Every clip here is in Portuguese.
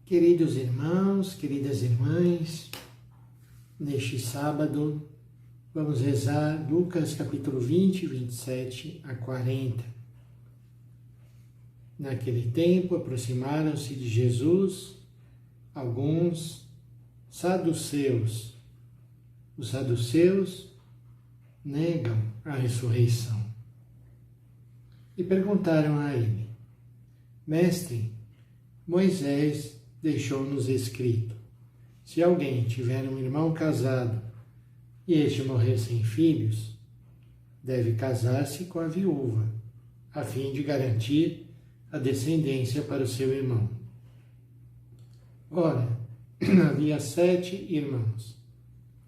Queridos irmãos, queridas irmãs, neste sábado vamos rezar Lucas capítulo 20, 27 a 40. Naquele tempo aproximaram-se de Jesus alguns saduceus. Os saduceus negam a ressurreição e perguntaram a ele: Mestre, Moisés deixou-nos escrito: se alguém tiver um irmão casado e este morrer sem filhos, deve casar-se com a viúva, a fim de garantir a descendência para o seu irmão. Ora, havia 7 irmãos.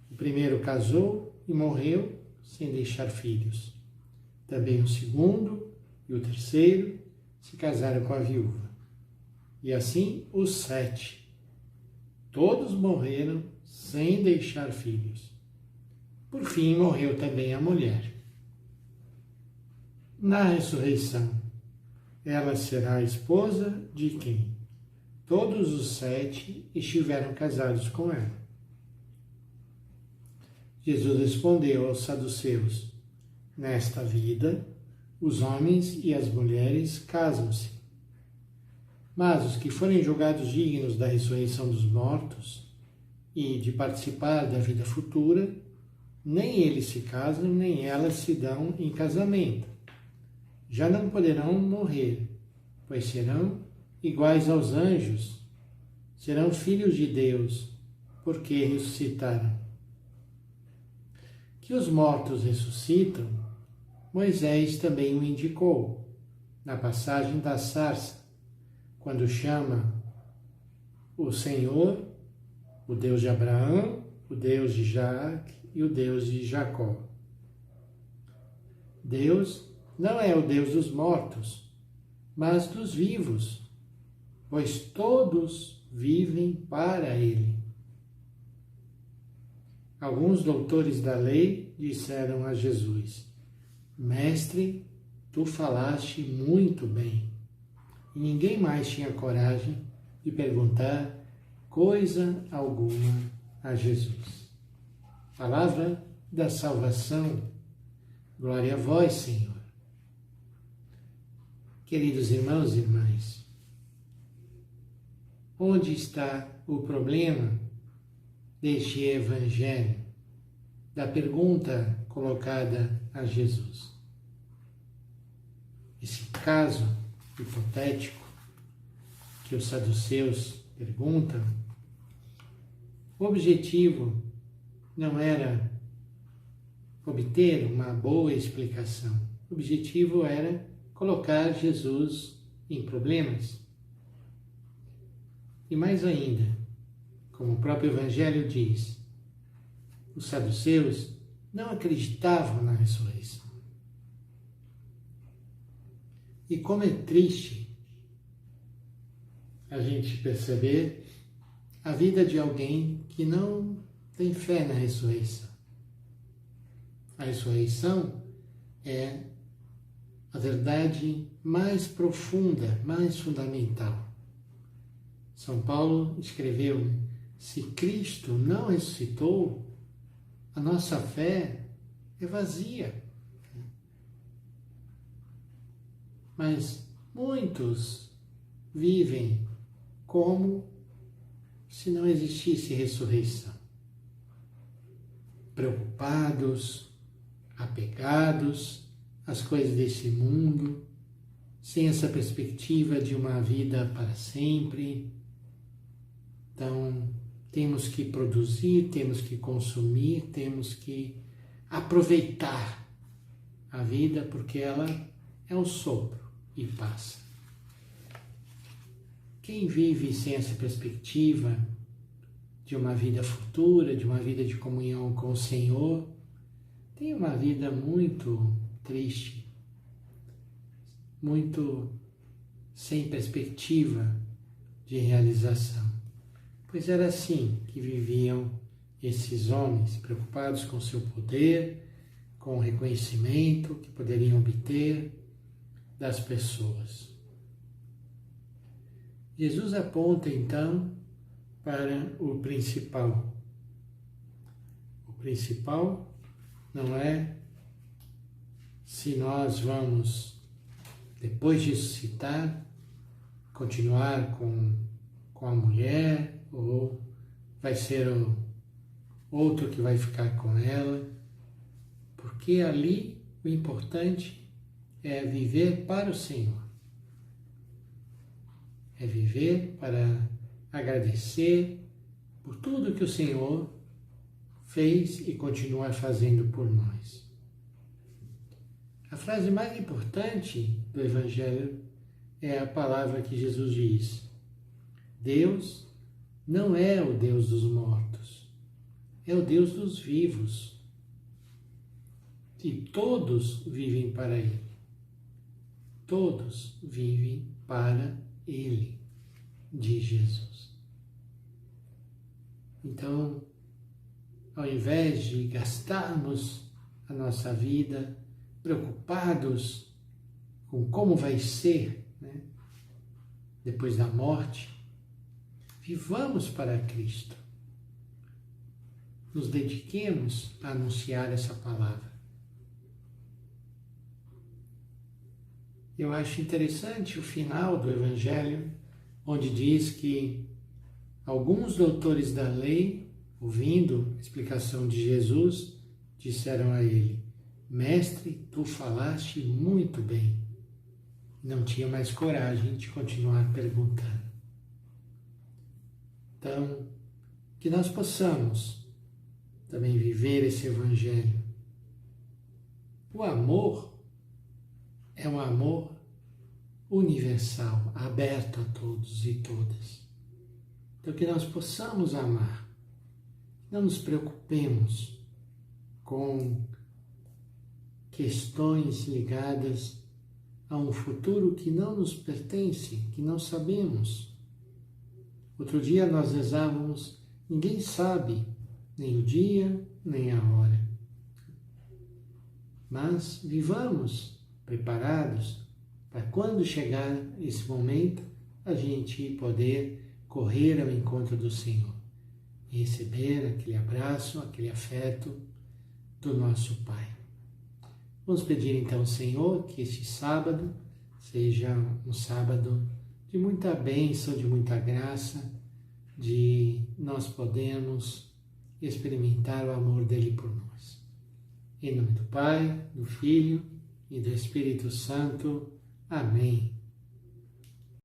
O primeiro casou e morreu sem deixar filhos. Também o segundo e o terceiro se casaram com a viúva. E assim os 7. Todos morreram sem deixar filhos. Por fim, morreu também a mulher. Na ressurreição, ela será a esposa de quem? Todos os 7 estiveram casados com ela. Jesus respondeu aos saduceus: nesta vida, os homens e as mulheres casam-se. Mas os que forem julgados dignos da ressurreição dos mortos e de participar da vida futura, nem eles se casam, nem elas se dão em casamento. Já não poderão morrer, pois serão iguais aos anjos, serão filhos de Deus, porque ressuscitaram. Que os mortos ressuscitam, Moisés também o indicou, na passagem da sarça, quando chama o Senhor, o Deus de Abraão, o Deus de Isaac e o Deus de Jacó. Deus não é o Deus dos mortos, mas dos vivos, pois todos vivem para Ele. Alguns doutores da lei disseram a Jesus: Mestre, tu falaste muito bem. E ninguém mais tinha coragem de perguntar coisa alguma a Jesus. Palavra da salvação. Glória a vós, Senhor. Queridos irmãos e irmãs, onde está o problema deste evangelho, da pergunta colocada a Jesus? Esse caso hipotético que os saduceus perguntam, o objetivo não era obter uma boa explicação. O objetivo era colocar Jesus em problemas. E mais ainda, como o próprio Evangelho diz, os saduceus não acreditavam na ressurreição. E como é triste a gente perceber a vida de alguém que não tem fé na ressurreição. A ressurreição é a verdade mais profunda, mais fundamental. São Paulo escreveu: se Cristo não ressuscitou, a nossa fé é vazia. Mas muitos vivem como se não existisse ressurreição. Preocupados, apegados às coisas desse mundo, sem essa perspectiva de uma vida para sempre. Então, temos que produzir, temos que consumir, temos que aproveitar a vida, porque ela é um sopro e passa. Quem vive sem essa perspectiva de uma vida futura, de uma vida de comunhão com o Senhor, tem uma vida muito triste, muito sem perspectiva de realização. Pois era assim que viviam esses homens, preocupados com seu poder, com o reconhecimento que poderiam obter das pessoas. Jesus aponta então para o principal. O principal não é se nós vamos, depois de ressuscitar, continuar com a mulher ou vai ser o outro que vai ficar com ela, porque ali o importante é viver para o Senhor. É viver para agradecer por tudo que o Senhor fez e continua fazendo por nós. A frase mais importante do Evangelho é a palavra que Jesus diz: Deus não é o Deus dos mortos, é o Deus dos vivos. E todos vivem para Ele. Todos vivem para Ele, diz Jesus. Então, ao invés de gastarmos a nossa vida preocupados com como vai ser, né, depois da morte, vivamos para Cristo. Nos dediquemos a anunciar essa palavra. Eu acho interessante o final do Evangelho, onde diz que alguns doutores da lei, ouvindo a explicação de Jesus, disseram a ele: Mestre, tu falaste muito bem. Não tinha mais coragem de continuar perguntando. Então, que nós possamos também viver esse Evangelho. O amor é um amor universal, aberto a todos e todas. Então, que nós possamos amar. Não nos preocupemos com questões ligadas a um futuro que não nos pertence, que não sabemos. Outro dia nós rezávamos, ninguém sabe nem o dia, nem a hora. Mas vivamos preparados para quando chegar esse momento, a gente poder correr ao encontro do Senhor e receber aquele abraço, aquele afeto do nosso Pai. Vamos pedir então ao Senhor que este sábado seja um sábado de muita bênção, de muita graça, de nós podermos experimentar o amor dele por nós. Em nome do Pai, do Filho e do Espírito Santo. Amém.